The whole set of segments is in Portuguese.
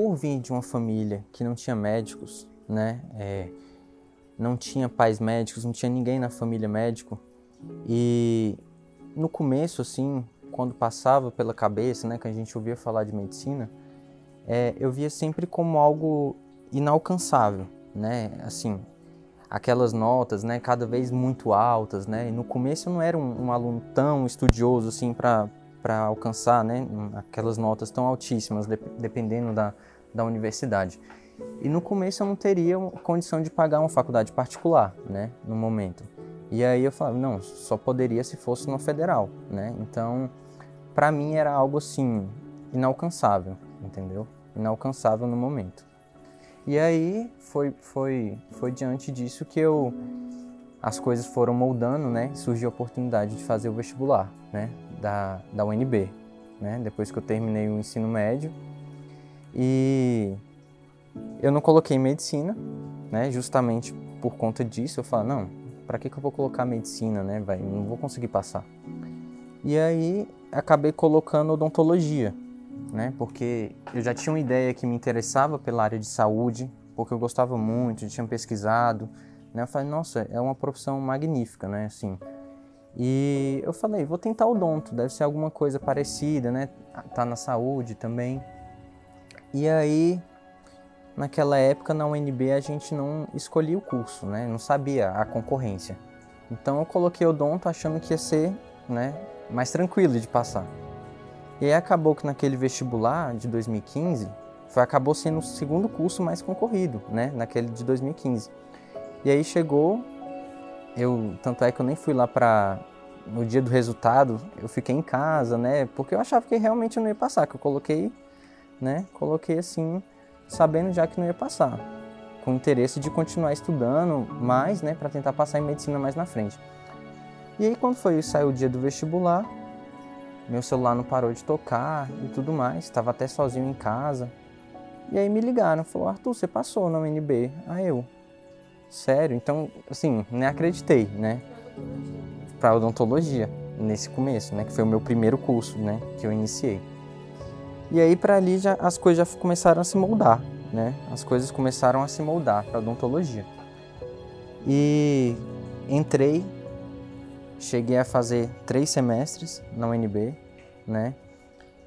por vir de uma família que não tinha médicos, né, não tinha pais médicos, não tinha ninguém na família médico, e no começo, assim, quando passava pela cabeça, né, que a gente ouvia falar de medicina, eu via sempre como algo inalcançável, né, assim, aquelas notas, né, cada vez muito altas, né, e no começo eu não era um aluno tão estudioso, assim, para alcançar, né, aquelas notas tão altíssimas, dependendo da universidade. E no começo eu não teria condição de pagar uma faculdade particular, né, no momento. E aí eu falava, não, só poderia se fosse no federal, né, então, para mim era algo, assim, inalcançável, entendeu? Inalcançável no momento. E aí foi diante disso que as coisas foram moldando, né? Surgiu a oportunidade de fazer o vestibular, né? Da UNB, né? Depois que eu terminei o ensino médio. E eu não coloquei medicina, né? Justamente por conta disso. Eu falei, não, para que eu vou colocar medicina, né? Não vou conseguir passar. E aí acabei colocando odontologia, né? Porque eu já tinha uma ideia que me interessava pela área de saúde, porque eu gostava muito, tinha pesquisado, né? Eu falei, nossa, é uma profissão magnífica, né? Assim, e eu falei, vou tentar odonto, deve ser alguma coisa parecida, né? Tá na saúde também. E aí, naquela época, na UNB, a gente não escolhia o curso, né? Não sabia a concorrência. Então eu coloquei odonto achando que ia ser, né, mais tranquilo de passar. E aí acabou que naquele vestibular de 2015, acabou sendo o segundo curso mais concorrido, né? Naquele de 2015. E aí chegou, tanto é que eu nem fui lá no dia do resultado, eu fiquei em casa, né? Porque eu achava que realmente eu não ia passar, que eu coloquei, né? Coloquei assim, sabendo já que não ia passar. Com interesse de continuar estudando mais, né? Para tentar passar em medicina mais na frente. E aí quando saiu o dia do vestibular, meu celular não parou de tocar e tudo mais, estava até sozinho em casa. E aí me ligaram, falou, Arthur, você passou na UNB. Aí eu, sério? Então, assim, nem acreditei, né? Para odontologia, nesse começo, né? Que foi o meu primeiro curso, né? Que eu iniciei. E aí para ali as coisas já começaram a se moldar, né? As coisas começaram a se moldar para odontologia. E entrei, cheguei a fazer 3 semestres na UNB, né?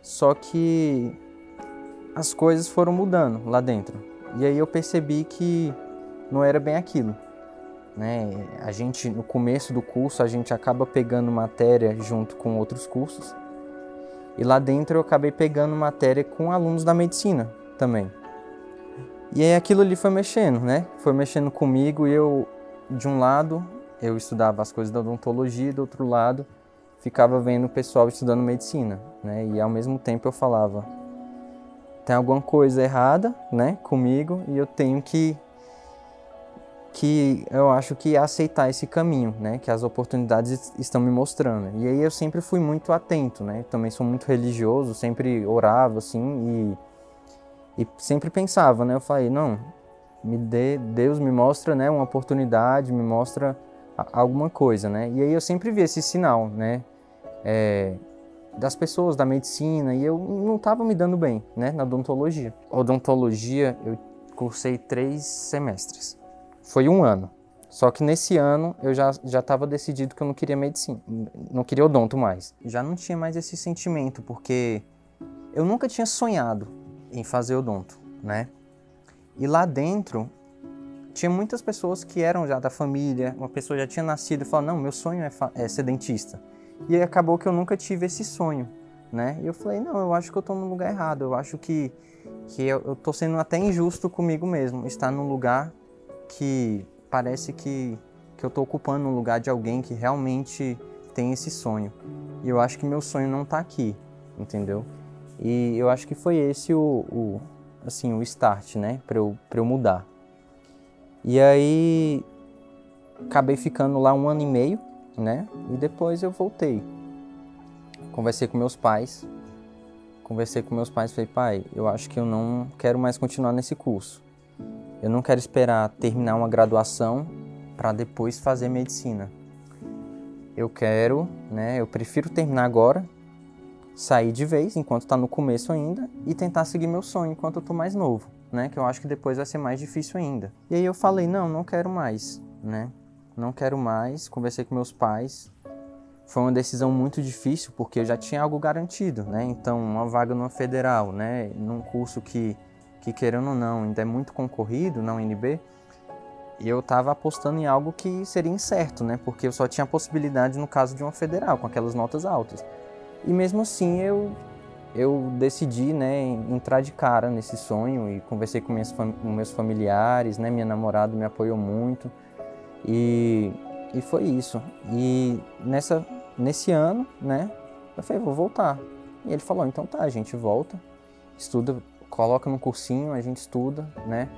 Só que as coisas foram mudando lá dentro. E aí eu percebi que não era bem aquilo, né? A gente, no começo do curso, a gente acaba pegando matéria junto com outros cursos. E lá dentro eu acabei pegando matéria com alunos da medicina também. E aí aquilo ali foi mexendo, né? Foi mexendo comigo e eu, de um lado, eu estudava as coisas da odontologia, e do outro lado, ficava vendo o pessoal estudando medicina, né? E ao mesmo tempo eu falava, tem alguma coisa errada, né, comigo, e eu tenho que eu acho que aceitar esse caminho, né, que as oportunidades estão me mostrando. E aí eu sempre fui muito atento, né? Também sou muito religioso, sempre orava assim e sempre pensava, né? Eu falei, não, Deus me mostra, né, uma oportunidade, me mostra alguma coisa, né? E aí eu sempre vi esse sinal, né, das pessoas da medicina, e eu não estava me dando bem, né, na odontologia. Odontologia eu cursei 3 semestres. Foi 1 ano. Só que nesse ano eu já estava decidido que eu não queria medicina, não queria odonto mais. Já não tinha mais esse sentimento, porque eu nunca tinha sonhado em fazer odonto, né? E lá dentro tinha muitas pessoas que eram já da família, uma pessoa já tinha nascido e falou, não, meu sonho é ser dentista. E aí acabou que eu nunca tive esse sonho, né? E eu falei, não, eu acho que eu tô no lugar errado, eu acho que eu tô sendo até injusto comigo mesmo, estar num lugar que parece que eu tô ocupando um lugar de alguém que realmente tem esse sonho. E eu acho que meu sonho não tá aqui, entendeu? E eu acho que foi esse o start, né, pra eu mudar. E aí acabei ficando lá 1 ano e meio, né? E depois eu voltei. Conversei com meus pais, falei, pai, eu acho que eu não quero mais continuar nesse curso. Eu não quero esperar terminar uma graduação para depois fazer medicina. Eu quero, né? Eu prefiro terminar agora, sair de vez, enquanto está no começo ainda, e tentar seguir meu sonho enquanto eu tô mais novo, né? Que eu acho que depois vai ser mais difícil ainda. E aí eu falei, não quero mais, né? Não quero mais, conversei com meus pais. Foi uma decisão muito difícil, porque eu já tinha algo garantido, né? Então, uma vaga numa federal, né? Num curso que querendo ou não, ainda é muito concorrido na UNB, e eu estava apostando em algo que seria incerto, né? Porque eu só tinha a possibilidade no caso de uma federal, com aquelas notas altas. E mesmo assim eu decidi, né, entrar de cara nesse sonho e conversei com meus familiares, né? Minha namorada me apoiou muito e foi isso. E nesse ano, né, eu falei, vou voltar. E ele falou, então tá, a gente volta, estuda, coloca num cursinho, a gente estuda, né?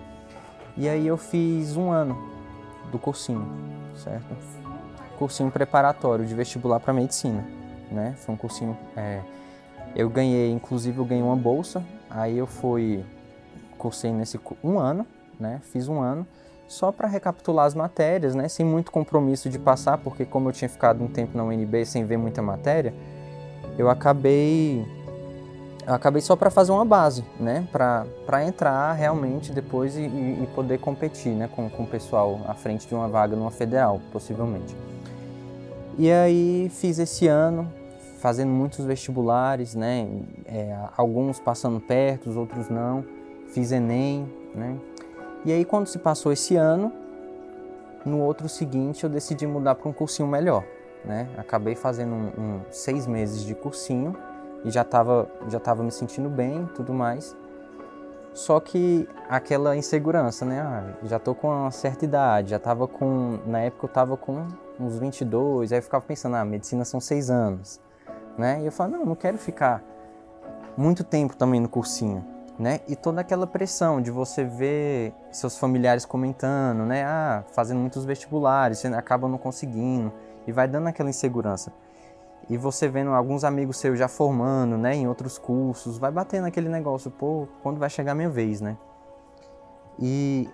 E aí eu fiz 1 ano do cursinho, certo? Cursinho preparatório de vestibular para medicina, né? Foi um cursinho, inclusive eu ganhei uma bolsa, aí eu cursei nesse 1 ano, né? Fiz 1 ano, só para recapitular as matérias, né? Sem muito compromisso de passar, porque como eu tinha ficado um tempo na UNB sem ver muita matéria, eu acabei só para fazer uma base, né? Para entrar realmente depois e poder competir, né? Com o pessoal à frente de uma vaga numa federal, possivelmente. E aí fiz esse ano, fazendo muitos vestibulares, né? Alguns passando perto, os outros não. Fiz Enem, né? E aí quando se passou esse ano, no outro seguinte eu decidi mudar para um cursinho melhor, né? Acabei fazendo 6 meses de cursinho e já tava me sentindo bem e tudo mais. Só que aquela insegurança, né? Já tô com uma certa idade, na época eu tava com uns 22, aí eu ficava pensando, medicina são 6 anos, né? E eu falava, não quero ficar muito tempo também no cursinho, né? E toda aquela pressão de você ver seus familiares comentando, né? Fazendo muitos vestibulares, você acaba não conseguindo, e vai dando aquela insegurança. E você vendo alguns amigos seus já formando, né, em outros cursos, vai batendo aquele negócio, pô, quando vai chegar a minha vez, né? E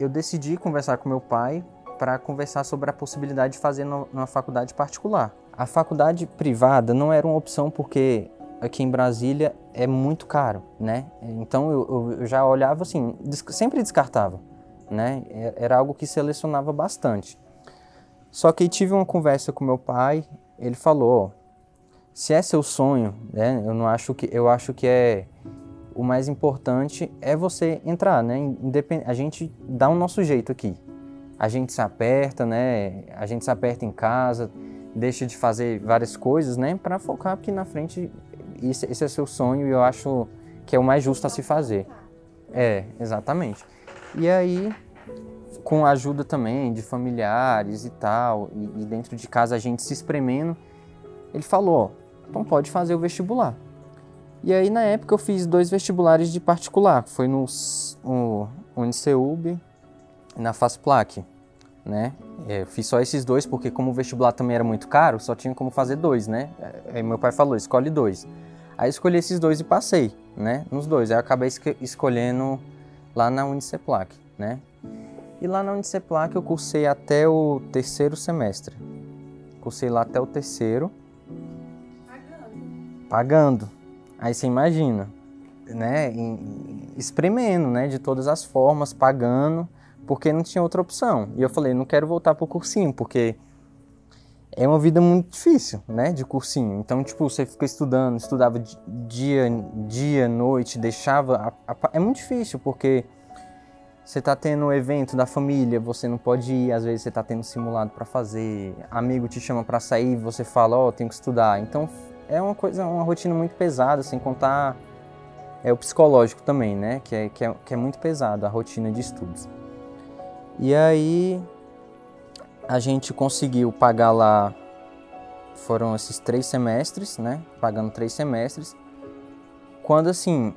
eu decidi conversar com meu pai para conversar sobre a possibilidade de fazer numa faculdade particular. A faculdade privada não era uma opção porque aqui em Brasília é muito caro, né? Então eu já olhava assim, sempre descartava, né? Era algo que selecionava bastante. Só que tive uma conversa com meu pai, ele falou, se é seu sonho, né, eu acho que o mais importante é você entrar, né? A gente dá o nosso jeito aqui. A gente se aperta, né? A gente se aperta em casa, deixa de fazer várias coisas, né? Para focar aqui na frente, esse é seu sonho e eu acho que é o mais justo a se fazer. Exatamente. E aí, com a ajuda também de familiares e tal, e dentro de casa a gente se espremendo, ele falou, então pode fazer o vestibular. E aí na época eu fiz 2 vestibulares de particular, foi no Uniceub e na FASPLAC, né? Eu fiz só esses 2 porque como o vestibular também era muito caro, só tinha como fazer 2, né? Aí meu pai falou, escolhe 2. Aí eu escolhi esses 2 e passei, né? Nos 2, aí eu acabei escolhendo lá na Uniceplac, né? E lá na Uniceplac eu cursei até o 3º semestre. Cursei lá até o 3º. Pagando. Aí você imagina, né? Espremendo, né? De todas as formas, pagando, porque não tinha outra opção. E eu falei, não quero voltar pro cursinho, porque é uma vida muito difícil, né? De cursinho. Então, tipo, você fica estudava dia, noite, deixava... É muito difícil, porque você tá tendo um evento da família, você não pode ir, às vezes você tá tendo simulado para fazer, amigo te chama para sair, você fala, tenho que estudar. Então, é uma rotina muito pesada, sem contar o psicológico também, né? Que é muito pesado, a rotina de estudos. E aí, a gente conseguiu pagar lá, foram esses 3 semestres, né? Pagando 3 semestres. Quando, assim,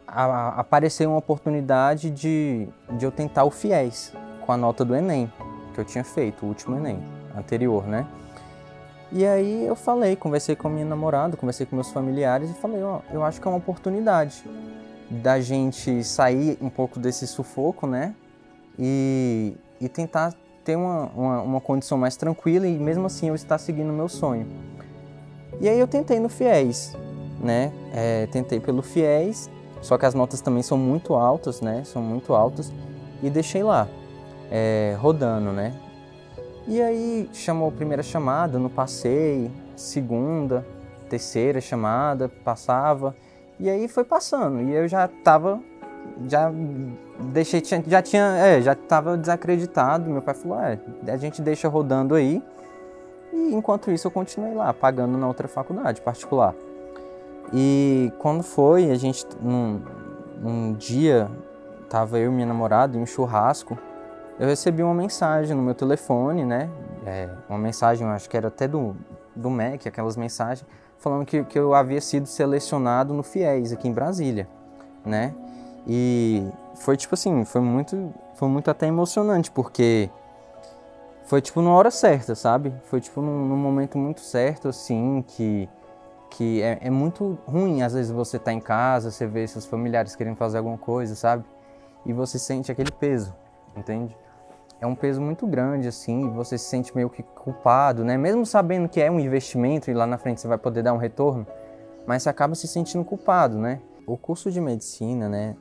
apareceu uma oportunidade de eu tentar o FIES, com a nota do Enem, que eu tinha feito, o último Enem, anterior, né? E aí eu conversei com a minha namorada, conversei com meus familiares e falei, eu acho que é uma oportunidade da gente sair um pouco desse sufoco, né? E tentar ter uma condição mais tranquila e mesmo assim eu estar seguindo o meu sonho. E aí eu tentei no FIES, né? Tentei pelo FIES, só que as notas também são muito altas, né? São muito altas, e deixei lá, rodando, né? E aí chamou a primeira chamada, não passei, segunda, terceira chamada, passava, e aí foi passando, e eu já estava desacreditado. Meu pai falou, a gente deixa rodando aí, e enquanto isso eu continuei lá, pagando na outra faculdade particular. E quando foi, a gente, num dia, tava eu e minha namorada em um churrasco, eu recebi uma mensagem no meu telefone, né? Uma mensagem, eu acho que era até do MEC, aquelas mensagens, falando que eu havia sido selecionado no FIES aqui em Brasília, né? E foi tipo assim, foi muito até emocionante, porque foi tipo na hora certa, sabe? Foi tipo num momento muito certo, assim, que é muito ruim, às vezes você tá em casa, você vê seus familiares querendo fazer alguma coisa, sabe? E você sente aquele peso, entende? É um peso muito grande, assim, e você se sente meio que culpado, né? Mesmo sabendo que é um investimento e lá na frente você vai poder dar um retorno, mas você acaba se sentindo culpado, né? O curso de medicina, né,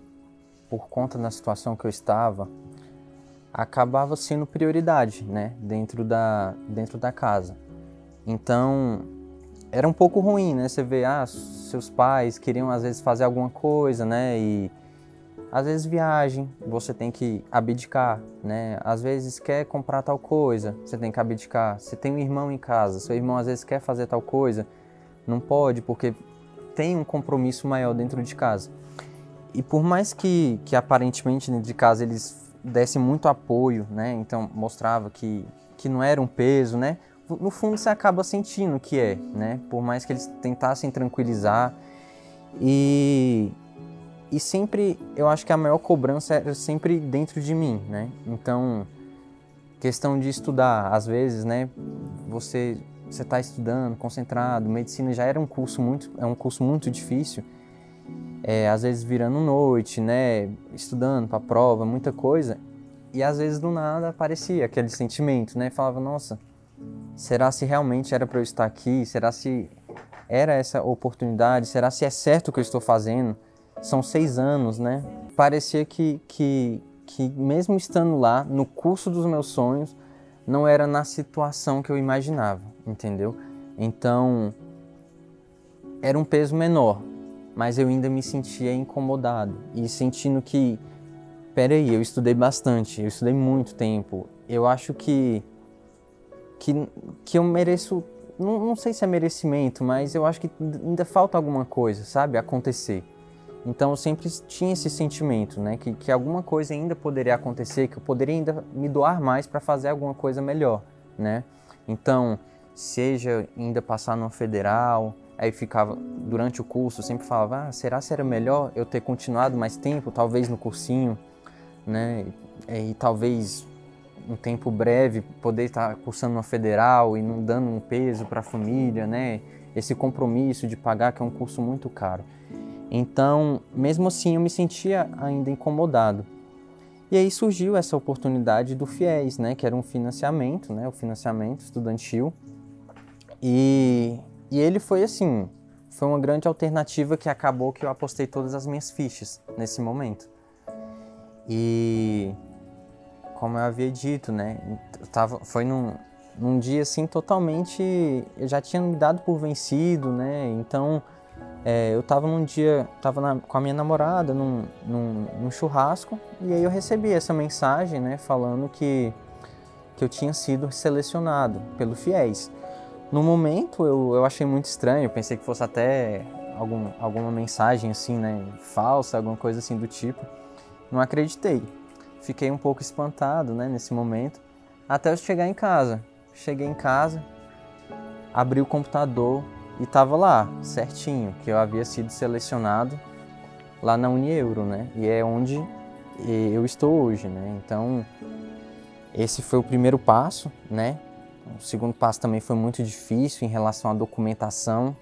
por conta da situação que eu estava, acabava sendo prioridade, né, dentro da casa. Então, era um pouco ruim, né? Você vê, seus pais queriam às vezes fazer alguma coisa, né? E às vezes viagem, você tem que abdicar, né? Às vezes quer comprar tal coisa, você tem que abdicar. Você tem um irmão em casa, seu irmão às vezes quer fazer tal coisa, não pode porque tem um compromisso maior dentro de casa. E por mais que aparentemente dentro de casa eles dessem muito apoio, né? Então mostrava que não era um peso, né? No fundo você acaba sentindo que né? Por mais que eles tentassem tranquilizar. E sempre, eu acho que a maior cobrança era sempre dentro de mim, né? Então, questão de estudar, às vezes, né? Você está estudando, concentrado, medicina já era um curso muito difícil. Às vezes virando noite, né? Estudando para a prova, muita coisa. E às vezes do nada aparecia aquele sentimento, né? Falava, nossa, será se realmente era para eu estar aqui? Será se era essa oportunidade? Será se é certo o que eu estou fazendo? São 6 anos, né? Parecia que mesmo estando lá, no curso dos meus sonhos, não era na situação que eu imaginava, entendeu? Então, era um peso menor, mas eu ainda me sentia incomodado e sentindo que, peraí, eu estudei bastante, eu estudei muito tempo, eu acho que eu mereço, não sei se é merecimento, mas eu acho que ainda falta alguma coisa, sabe, acontecer. Então eu sempre tinha esse sentimento, né, que alguma coisa ainda poderia acontecer, que eu poderia ainda me doar mais para fazer alguma coisa melhor, né. Então, seja ainda passar numa federal, aí ficava, durante o curso, eu sempre falava, será que era melhor eu ter continuado mais tempo, talvez no cursinho, né, e talvez um tempo breve poder estar cursando uma federal e não dando um peso para a família, né, esse compromisso de pagar, que é um curso muito caro. Então, mesmo assim, eu me sentia ainda incomodado. E aí surgiu essa oportunidade do FIES, né, que era um financiamento, né, o financiamento estudantil. E ele foi assim, foi uma grande alternativa que acabou que eu apostei todas as minhas fichas nesse momento. E como eu havia dito, né, foi num dia assim totalmente, eu já tinha me dado por vencido, né, então eu tava num dia, com a minha namorada num churrasco, e aí eu recebi essa mensagem, né, falando que eu tinha sido selecionado pelo FIES. No momento eu achei muito estranho, eu pensei que fosse até alguma mensagem assim, né, falsa, alguma coisa assim do tipo. Não acreditei. Fiquei um pouco espantado, né, nesse momento, até eu chegar em casa. Cheguei em casa, abri o computador e tava lá, certinho, que eu havia sido selecionado lá na Unieuro, né, e é onde eu estou hoje, né. Então, esse foi o primeiro passo, né. O segundo passo também foi muito difícil em relação à documentação,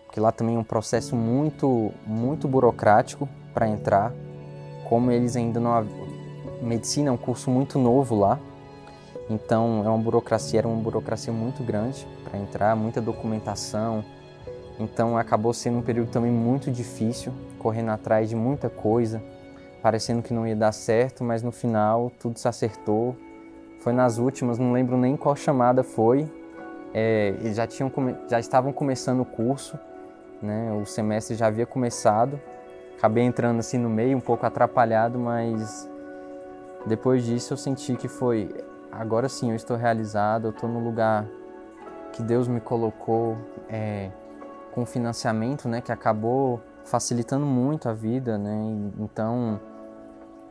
porque lá também é um processo muito, muito burocrático para entrar. Como eles ainda não... Medicina é um curso muito novo lá, então era uma burocracia muito grande para entrar, muita documentação, Então acabou sendo um período também muito difícil, correndo atrás de muita coisa, parecendo que não ia dar certo, mas no final tudo se acertou. Foi nas últimas, não lembro nem qual chamada foi, eles já estavam começando o curso, né? O semestre já havia começado, acabei entrando assim no meio, um pouco atrapalhado, mas depois disso eu senti que foi, agora sim eu estou realizado, eu estou no lugar que Deus me colocou, com financiamento, né, que acabou facilitando muito a vida, né? Então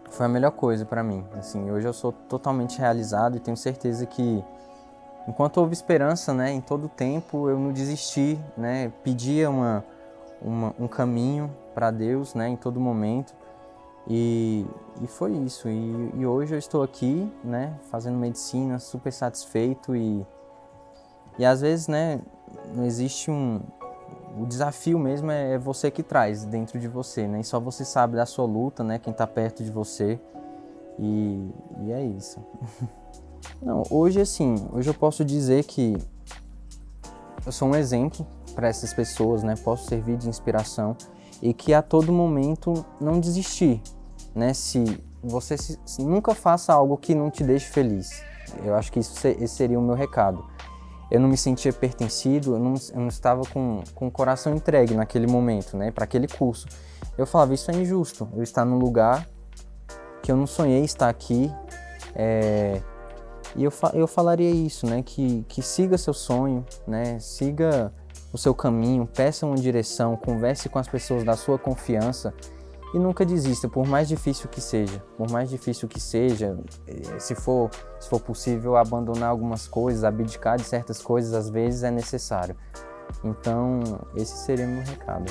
foi a melhor coisa para mim. Assim, hoje eu sou totalmente realizado e tenho certeza que enquanto houve esperança, né, em todo tempo eu não desisti, né? Pedia um caminho para Deus, né, em todo momento. E foi isso. E hoje eu estou aqui, né, fazendo medicina, super satisfeito e às vezes, né, não existe o desafio mesmo é você que traz dentro de você, né? E só você sabe da sua luta, né? Quem está perto de você. E é isso. Não, hoje assim, hoje eu posso dizer que eu sou um exemplo para essas pessoas, né? Posso servir de inspiração e que a todo momento não desistir, né? Se você nunca faça algo que não te deixe feliz. Eu acho que esse seria o meu recado. Eu não me sentia pertencido, eu não estava com o coração entregue naquele momento, né, para aquele curso. Eu falava, isso é injusto, eu estar num lugar que eu não sonhei estar aqui, e eu falaria isso, né, que siga seu sonho, né, siga o seu caminho, peça uma direção, converse com as pessoas da sua confiança e nunca desista, por mais difícil que seja. Por mais difícil que seja, se for possível abandonar algumas coisas, abdicar de certas coisas, às vezes é necessário. Então, esse seria o meu recado.